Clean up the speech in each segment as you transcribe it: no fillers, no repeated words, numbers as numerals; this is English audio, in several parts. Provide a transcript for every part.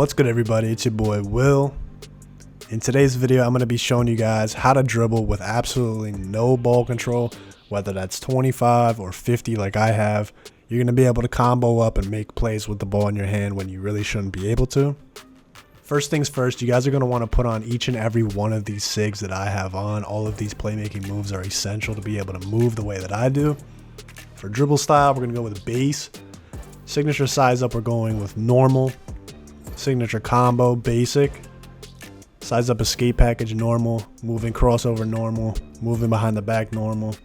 What's good, everybody? It's your boy Will. In today's video, I'm going to be showing you guys how to dribble with absolutely no ball control, whether that's 25 or 50 like I have. You're going to be able to combo up and make plays with the ball in your hand when you really shouldn't be able to. First things first, you guys are going to want to put on each and every one of these Sigs that I have on. All of these playmaking moves are essential to be able to move the way that I do. For dribble style, we're going to go with base. Signature size up, we're going with normal. Signature combo, basic. Size up escape package, normal. Moving crossover, normal. Moving behind the back, normal.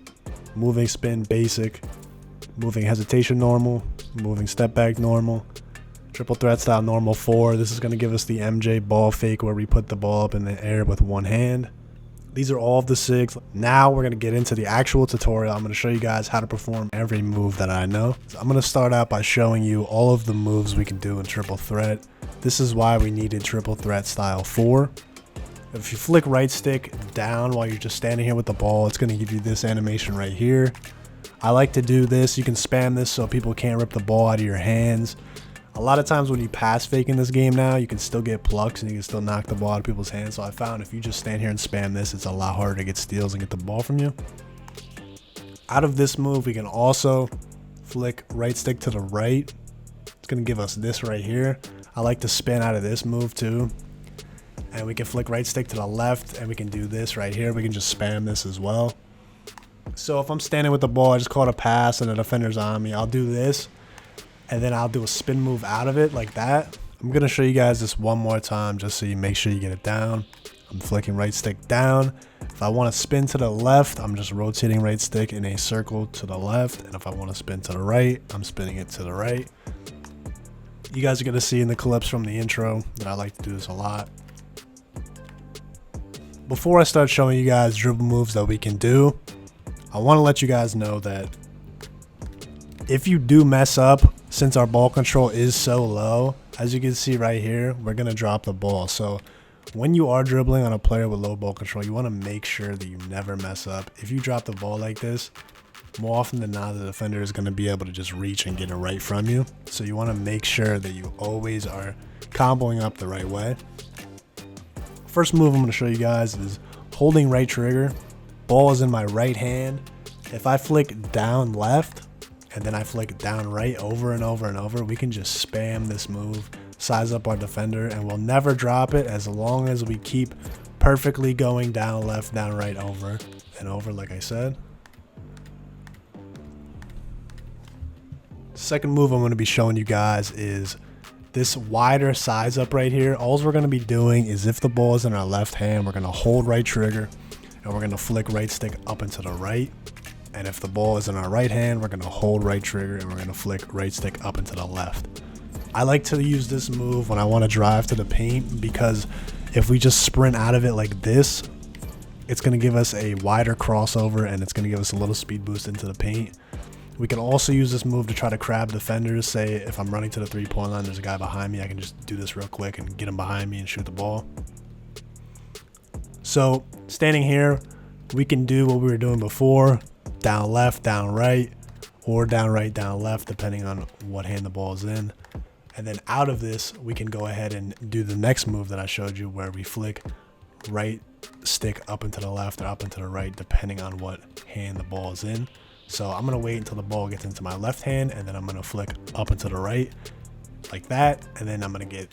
Moving spin, basic. Moving hesitation, normal. Moving step back, normal. Triple threat style, normal 4. This is going to give us the MJ ball fake where we put the ball up in the air with one hand. These are all of the Sigs. Now we're going to get into the actual tutorial. I'm going to show you guys how to perform every move that I know. So I'm going to start out by showing you all of the moves we can do in triple threat. This is why we needed triple threat style 4. If you flick right stick down while you're just standing here with the ball, it's going to give you this animation right here. I like to do this. You can spam this so people can't rip the ball out of your hands. A lot of times when you pass fake in this game now, you can still get plucks and you can still knock the ball out of people's hands. So I found if you just stand here and spam this, it's a lot harder to get steals and get the ball from you. Out of this move, we can also flick right stick to the right. It's going to give us this right here. I like to spin out of this move too. And we can flick right stick to the left and we can do this right here. We can just spam this as well. So if I'm standing with the ball, I just caught a pass and the defender's on me, I'll do this. And then I'll do a spin move out of it like that. I'm going to show you guys this one more time just so you make sure you get it down. I'm flicking right stick down. If I want to spin to the left, I'm just rotating right stick in a circle to the left. And if I want to spin to the right, I'm spinning it to the right. You guys are going to see in the clips from the intro that I like to do this a lot. Before I start showing you guys dribble moves that we can do, I want to let you guys know that if you do mess up, since our ball control is so low, as you can see right here, we're going to drop the ball. So when you are dribbling on a player with low ball control, you want to make sure that you never mess up. If you drop the ball like this, more often than not, the defender is going to be able to just reach and get it right from you. So you want to make sure that you always are comboing up the right way. First move I'm going to show you guys is holding right trigger. Ball is in my right hand. If I flick down left, and then I flick down right over and over and over, we can just spam this move, size up our defender, and we'll never drop it as long as we keep perfectly going down left, down right, over and over like I said. Second move I'm going to be showing you guys is this wider size up right here. All we're going to be doing is if the ball is in our left hand, we're going to hold right trigger and we're going to flick right stick up and to the right. And if the ball is in our right hand, we're going to hold right trigger and we're going to flick right stick up and to the left. I like to use this move when I want to drive to the paint because if we just sprint out of it like this, it's going to give us a wider crossover and it's going to give us a little speed boost into the paint. We can also use this move to try to crab defenders. Say if I'm running to the three-point line, there's a guy behind me, I can just do this real quick and get him behind me and shoot the ball. So standing here, we can do what we were doing before. Down left, down right, or down right, down left, depending on what hand the ball is in. And then out of this, we can go ahead and do the next move that I showed you where we flick right stick up and to the left or up and to the right, depending on what hand the ball is in. So I'm going to wait until the ball gets into my left hand, and then I'm going to flick up and to the right like that. And then I'm going to get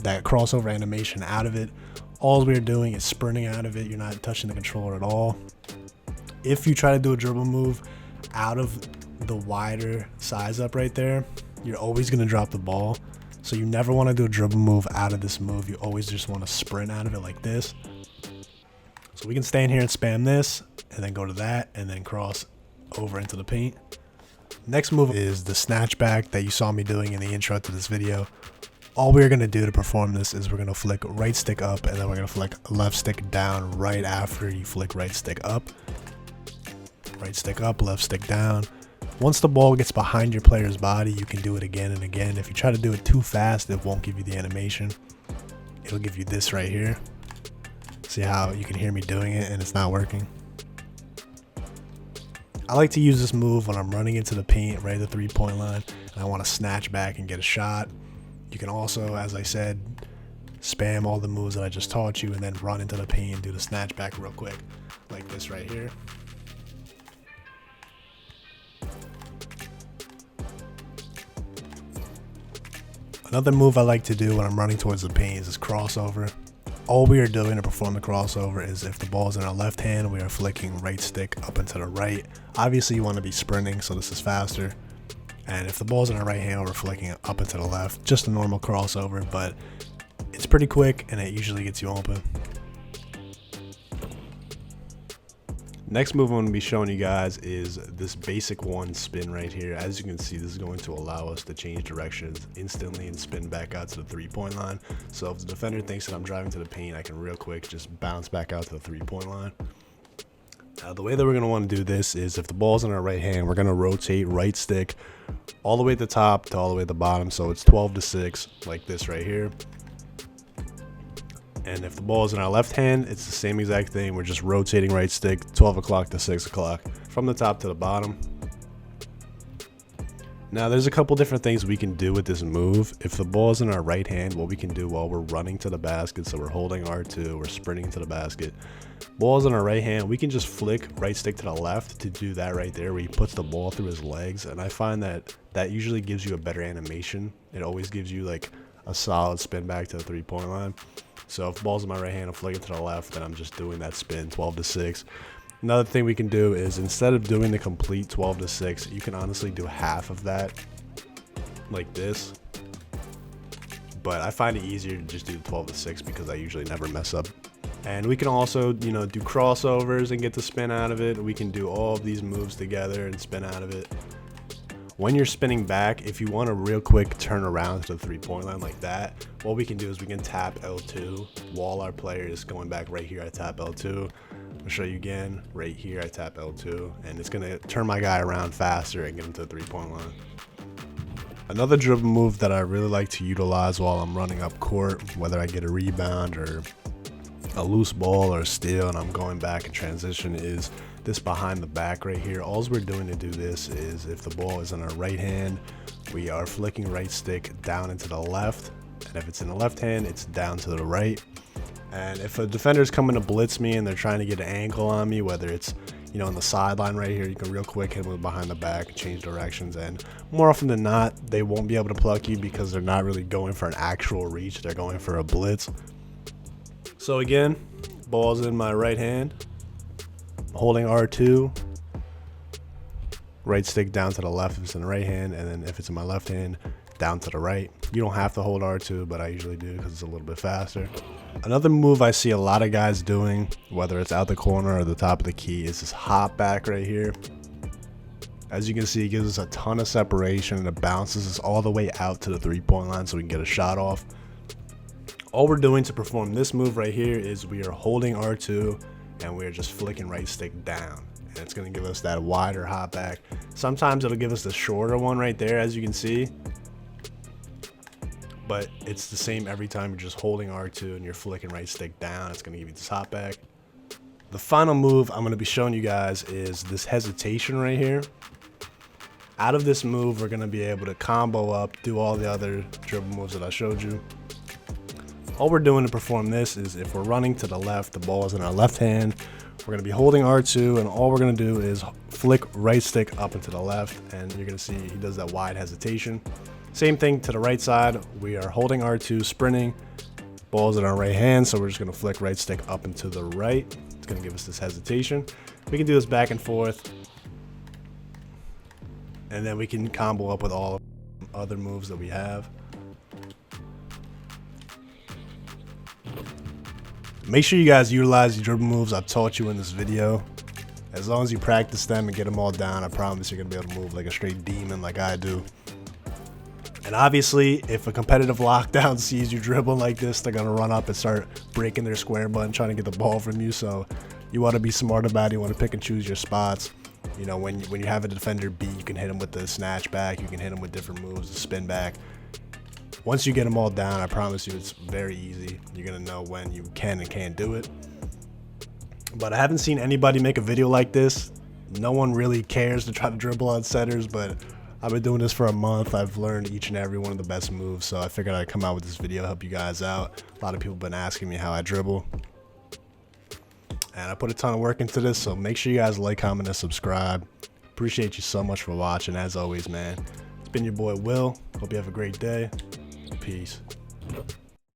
that crossover animation out of it. All we're doing is sprinting out of it. You're not touching the controller at all. If you try to do a dribble move out of the wider size up right there, you're always going to drop the ball. So you never want to do a dribble move out of this move. You always just want to sprint out of it like this. So we can stand here and spam this and then go to that and then cross over into the paint. Next move is the Snatch Back that you saw me doing in the intro to this video. All we're going to do to perform this is we're going to flick right stick up and then we're going to flick left stick down right after you flick right stick up. Right stick up, left stick down. Once the ball gets behind your player's body, you can do it again and again. If you try to do it too fast, it won't give you the animation. It'll give you this right here. See how you can hear me doing it and it's not working? I like to use this move when I'm running into the paint right at the three-point line and I want to snatch back and get a shot. You can also, as I said, spam all the moves that I just taught you and then run into the paint and do the snatch back real quick, like this right here. Another move I like to do when I'm running towards the paint is this crossover. All we are doing to perform the crossover is if the ball is in our left hand, we are flicking right stick up and to the right. Obviously you want to be sprinting, so this is faster. And if the ball's in our right hand, we're flicking it up and to the left. Just a normal crossover, but it's pretty quick and it usually gets you open. Next move I'm going to be showing you guys is this basic one spin right here. As you can see, this is going to allow us to change directions instantly and spin back out to the 3-point line. So if the defender thinks that I'm driving to the paint, I can real quick just bounce back out to the 3-point line. Now the way that we're going to want to do this is if the ball's in our right hand, we're going to rotate right stick all the way at the top to all the way at the bottom. So it's 12 to 6 like this right here. And if the ball is in our left hand, it's the same exact thing. We're just rotating right stick 12 o'clock to 6 o'clock from the top to the bottom. Now there's a couple different things we can do with this move. If the ball is in our right hand, what we can do while we're running to the basket, so we're holding R2, we're sprinting to the basket. Ball's in our right hand, we can just flick right stick to the left to do that right there where he puts the ball through his legs. And I find that that usually gives you a better animation. It always gives you like a solid spin back to the 3-point line. So if the ball's in my right hand, I'm flicking to the left, and I'm just doing that spin 12 to 6. Another thing we can do is instead of doing the complete 12 to 6, you can honestly do half of that like this. But I find it easier to just do 12 to 6 because I usually never mess up. And we can also, do crossovers and get the spin out of it. We can do all of these moves together and spin out of it. When you're spinning back, if you want to real quick turn around to the 3-point line like that, what we can do is we can tap L2 while our player is going back right here. I tap L2. I'll show you again. Right here, I tap L2, and it's going to turn my guy around faster and get him to the 3-point line. Another dribble move that I really like to utilize while I'm running up court, whether I get a rebound or a loose ball or a steal and I'm going back in transition, is this behind the back right here. All we're doing to do this is if the ball is in our right hand, we are flicking right stick down into the left, and if it's in the left hand, it's down to the right. And if a defender's coming to blitz me and they're trying to get an angle on me, whether it's on the sideline right here, you can real quick hit them with behind the back and change directions, and more often than not they won't be able to pluck you because they're not really going for an actual reach, they're going for a blitz. So again, ball's in my right hand, holding R2, right stick down to the left if it's in the right hand, and then if it's in my left hand, down to the right. You don't have to hold R2, but I usually do because it's a little bit faster. Another move I see a lot of guys doing, whether it's out the corner or the top of the key, is this hop back right here. As you can see, it gives us a ton of separation and it bounces us all the way out to the 3-point line so we can get a shot off. All we're doing to perform this move right here is we are holding R2 and we're just flicking right stick down, and it's going to give us that wider hop back. Sometimes it'll give us the shorter one right there, as you can see, but it's the same every time. You're just holding R2 and you're flicking right stick down. It's going to give you this hop back. The final move I'm going to be showing you guys is this hesitation right here. Out of this move, we're going to be able to combo up, do all the other dribble moves that I showed you. All we're doing to perform this is if we're running to the left, the ball is in our left hand, we're going to be holding R2, and all we're going to do is flick right stick up and to the left, and you're going to see he does that wide hesitation. Same thing to the right side. We are holding R2, sprinting, ball's in our right hand, so we're just going to flick right stick up and to the right. It's going to give us this hesitation. We can do this back and forth, and then we can combo up with all other moves that we have. Make sure you guys utilize the dribble moves I've taught you in this video. As long as you practice them and get them all down, I promise you're going to be able to move like a straight demon like I do. And obviously, if a competitive lockdown sees you dribbling like this, they're going to run up and start breaking their square button, trying to get the ball from you. So you want to be smart about it. You want to pick and choose your spots. When you have a defender beat, you can hit them with the snatch back. You can hit them with different moves, the spin back. Once you get them all down, I promise you it's very easy. You're going to know when you can and can't do it. But I haven't seen anybody make a video like this. No one really cares to try to dribble on setters, but I've been doing this for a month. I've learned each and every one of the best moves, so I figured I'd come out with this video, help you guys out. A lot of people have been asking me how I dribble, and I put a ton of work into this, so make sure you guys like, comment, and subscribe. Appreciate you so much for watching. As always, man, it's been your boy Will. Hope you have a great day. Peace.